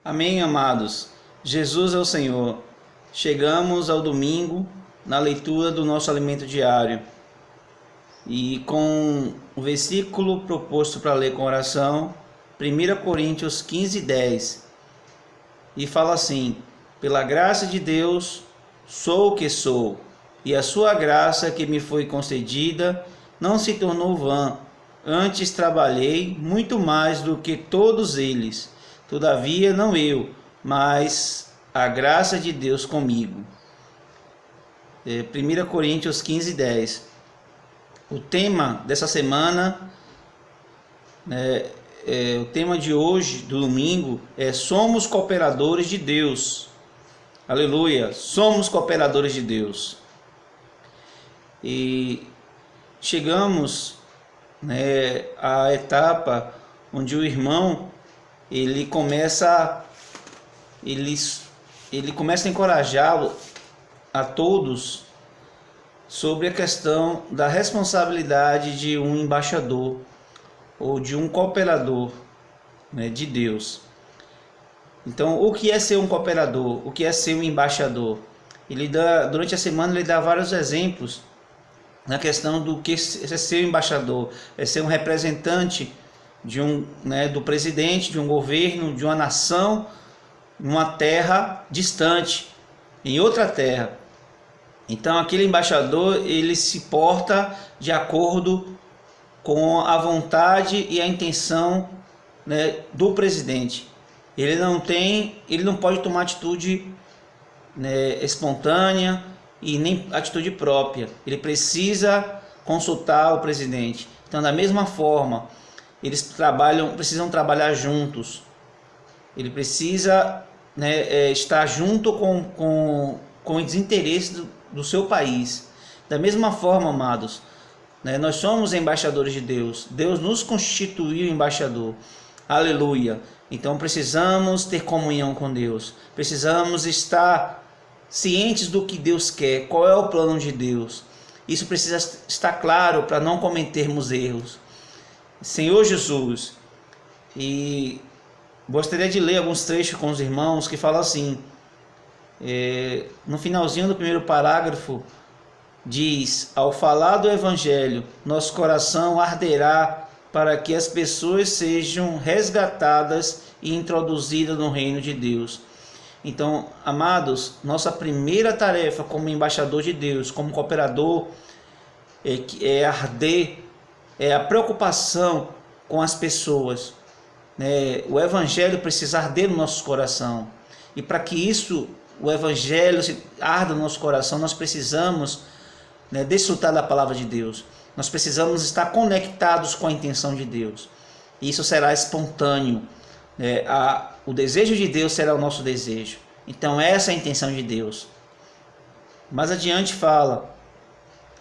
Amém, amados. Jesus é o Senhor. Chegamos ao domingo na leitura do nosso alimento diário. E com o versículo proposto para ler com oração, 1 Coríntios 15:10. E fala assim: pela graça de Deus sou o que sou, e a sua graça que me foi concedida não se tornou vã. Antes trabalhei muito mais do que todos eles. Todavia não eu, mas a graça de Deus comigo. 1 Coríntios 15:10. O tema dessa semana, o tema de hoje, do domingo, é Somos cooperadores de Deus. Aleluia! Somos cooperadores de Deus. E chegamos à etapa onde o irmão ele começa a encorajar a todos sobre a questão da responsabilidade de um embaixador ou de um cooperador de Deus. Então, o que é ser um cooperador? O que é ser um embaixador? Durante a semana ele dá vários exemplos na questão do que é ser um embaixador, é ser um representante do presidente, de um governo, de uma nação, numa terra distante, em outra terra. Então aquele embaixador ele se porta de acordo com a vontade e a intenção do presidente. Ele não pode tomar atitude espontânea e nem atitude própria. Ele precisa consultar o presidente. Então, da mesma forma, eles precisam trabalhar juntos. Ele precisa estar junto com os interesses do seu país. Da mesma forma, amados, nós somos embaixadores de Deus. Deus nos constituiu embaixador. Aleluia! Então precisamos ter comunhão com Deus. Precisamos estar cientes do que Deus quer. Qual é o plano de Deus? Isso precisa estar claro para não cometermos erros. Senhor Jesus, e gostaria de ler alguns trechos com os irmãos que falam assim, no finalzinho do primeiro parágrafo, diz: ao falar do Evangelho, nosso coração arderá para que as pessoas sejam resgatadas e introduzidas no reino de Deus. Então, amados, nossa primeira tarefa como embaixador de Deus, como cooperador, é arder, é a preocupação com as pessoas. O Evangelho precisa arder no nosso coração. E para que o Evangelho arda no nosso coração, nós precisamos desfrutar da palavra de Deus. Nós precisamos estar conectados com a intenção de Deus. Isso será espontâneo. O desejo de Deus será o nosso desejo. Então essa é a intenção de Deus. Mais adiante fala,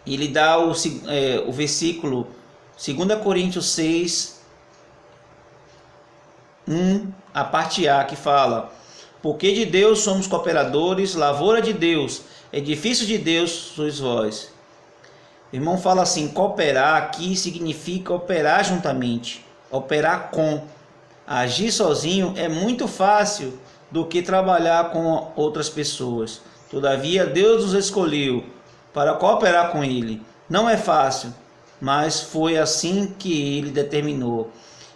ele dá o versículo 2 Coríntios 6, 1, a parte A, que fala: porque de Deus somos cooperadores, lavoura de Deus, edifício de Deus sois vós. O irmão fala assim: cooperar aqui significa operar juntamente, operar com. Agir sozinho é muito fácil do que trabalhar com outras pessoas. Todavia, Deus nos escolheu para cooperar com Ele. Não é fácil, mas foi assim que Ele determinou.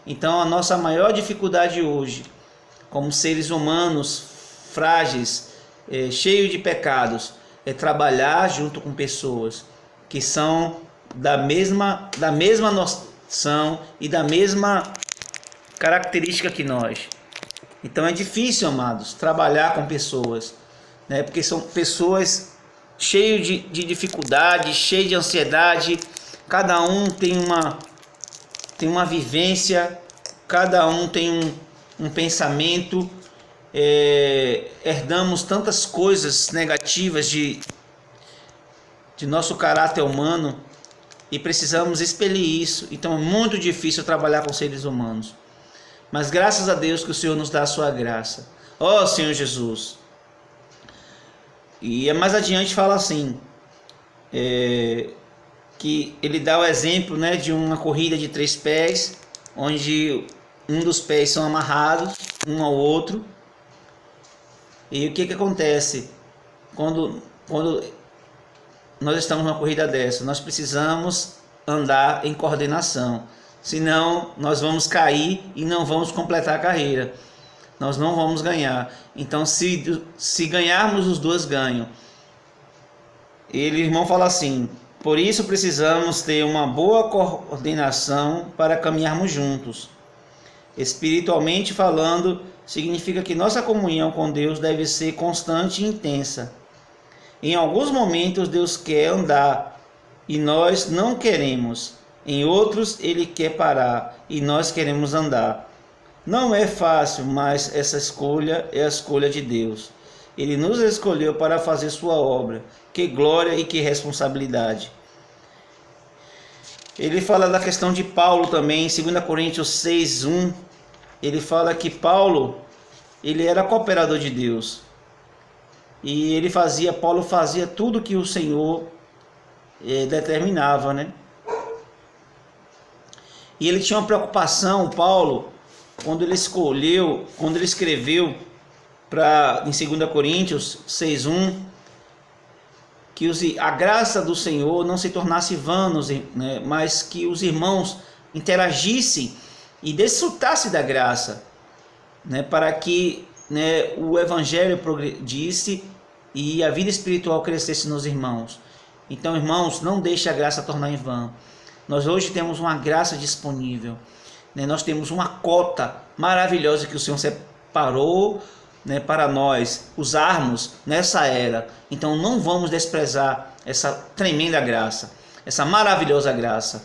Então, a nossa maior dificuldade hoje, como seres humanos frágeis, cheios de pecados, é trabalhar junto com pessoas que são da mesma noção e da mesma característica que nós. Então é difícil, amados, trabalhar com pessoas, porque são pessoas cheias de dificuldade, cheias de ansiedade. Cada um tem uma vivência, cada um tem um pensamento. Herdamos tantas coisas negativas de nosso caráter humano e precisamos expelir isso. Então é muito difícil trabalhar com seres humanos. Mas graças a Deus que o Senhor nos dá a sua graça. Ó Senhor Jesus. E mais adiante fala assim, que ele dá o exemplo de uma corrida de 3 pés, onde um dos pés são amarrados um ao outro, E o que que acontece quando nós estamos numa corrida dessa? Nós precisamos andar em coordenação, senão nós vamos cair e não vamos completar a carreira, nós não vamos ganhar. Então se ganharmos, os dois ganham. O irmão fala assim: por isso precisamos ter uma boa coordenação para caminharmos juntos. Espiritualmente falando, significa que nossa comunhão com Deus deve ser constante e intensa. Em alguns momentos Deus quer andar e nós não queremos. Em outros Ele quer parar e nós queremos andar. Não é fácil, mas essa escolha é a escolha de Deus. Ele nos escolheu para fazer sua obra. Que glória e que responsabilidade. Ele fala da questão de Paulo também, em 2 Coríntios 6:1. Ele fala que Paulo, ele era cooperador de Deus. E Paulo fazia tudo que o Senhor determinava, né? E ele tinha uma preocupação, Paulo, quando ele escreveu em 2 Coríntios 6:1, que a graça do Senhor não se tornasse vãos, né, mas que os irmãos interagissem e desfrutassem da graça, né, para que, né, o evangelho progredisse e a vida espiritual crescesse nos irmãos. Então, irmãos, não deixe a graça tornar em vão. Nós hoje temos uma graça disponível, né, nós temos uma cota maravilhosa que o Senhor separou, né, para nós usarmos nessa era. Então não vamos desprezar essa tremenda graça, essa maravilhosa graça.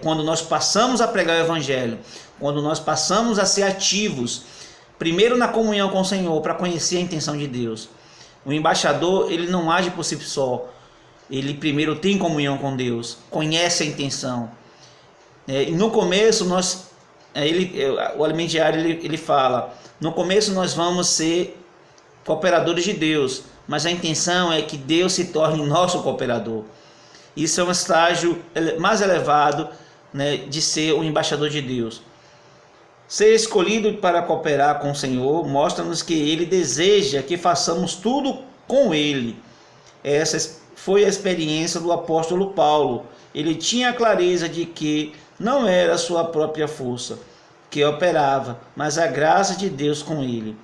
Quando nós passamos a pregar o evangelho, quando nós passamos a ser ativos, primeiro na comunhão com o Senhor, para conhecer a intenção de Deus. O embaixador, ele não age por si só, ele primeiro tem comunhão com Deus, conhece a intenção. E no começo o Alimento Diário ele fala: no começo nós vamos ser cooperadores de Deus, mas a intenção é que Deus se torne nosso cooperador. Isso é um estágio mais elevado, né, de ser um embaixador de Deus. Ser escolhido para cooperar com o Senhor mostra-nos que Ele deseja que façamos tudo com Ele. Essa foi a experiência do apóstolo Paulo. Ele tinha a clareza de que não era a sua própria força que operava, mas a graça de Deus com ele.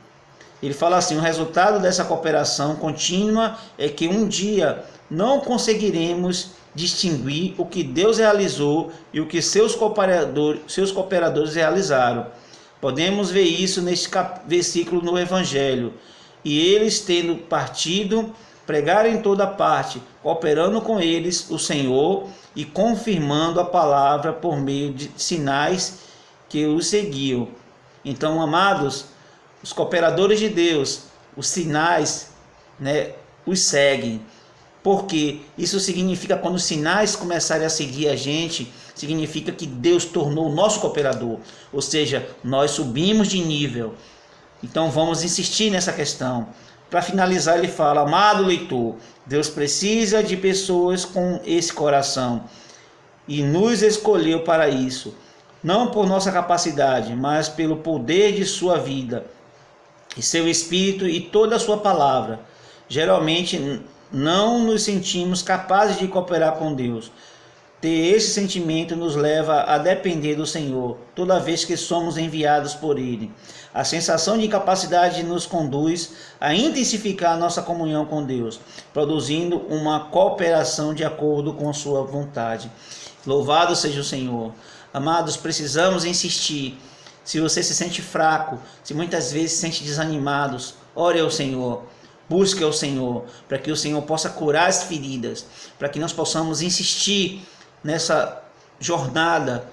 Ele fala assim: o resultado dessa cooperação contínua é que um dia não conseguiremos distinguir o que Deus realizou e o que seus cooperadores realizaram. Podemos ver isso neste versículo no Evangelho. E eles, tendo partido, pregaram em toda parte, cooperando com eles o Senhor e confirmando a palavra por meio de sinais que os seguiam. Então, amados, os cooperadores de Deus, os sinais, né, os seguem. Porque isso significa, quando os sinais começarem a seguir a gente, significa que Deus tornou o nosso cooperador. Ou seja, nós subimos de nível. Então vamos insistir nessa questão. Para finalizar, ele fala: amado leitor, Deus precisa de pessoas com esse coração e nos escolheu para isso. Não por nossa capacidade, mas pelo poder de sua vida e seu Espírito e toda a sua palavra. Geralmente não nos sentimos capazes de cooperar com Deus. Ter esse sentimento nos leva a depender do Senhor, toda vez que somos enviados por Ele. A sensação de incapacidade nos conduz a intensificar nossa comunhão com Deus, produzindo uma cooperação de acordo com sua vontade. Louvado seja o Senhor. Amados, precisamos insistir. Se você se sente fraco, se muitas vezes se sente desanimado, ore ao Senhor. Busque ao Senhor, para que o Senhor possa curar as feridas, para que nós possamos insistir nessa jornada,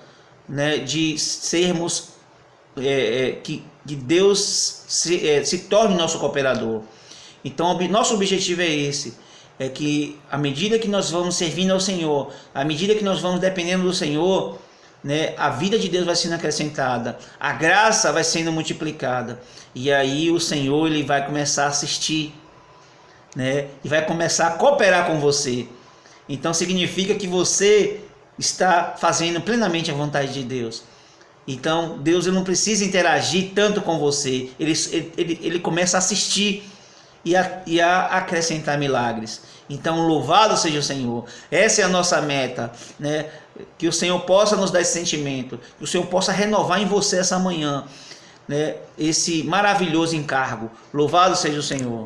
né, de sermos, que Deus se torne nosso cooperador. Então, nosso objetivo é esse, é que à medida que nós vamos servindo ao Senhor, à medida que nós vamos dependendo do Senhor, né, a vida de Deus vai sendo acrescentada, a graça vai sendo multiplicada, e aí o Senhor ele vai começar a assistir, né, e vai começar a cooperar com você. Então significa que você está fazendo plenamente a vontade de Deus. Então Deus não precisa interagir tanto com você, ele começa a assistir e a acrescentar milagres. Então, louvado seja o Senhor. Essa é a nossa meta, né? Que o Senhor possa nos dar esse sentimento, que o Senhor possa renovar em você essa manhã, né? Esse maravilhoso encargo. Louvado seja o Senhor.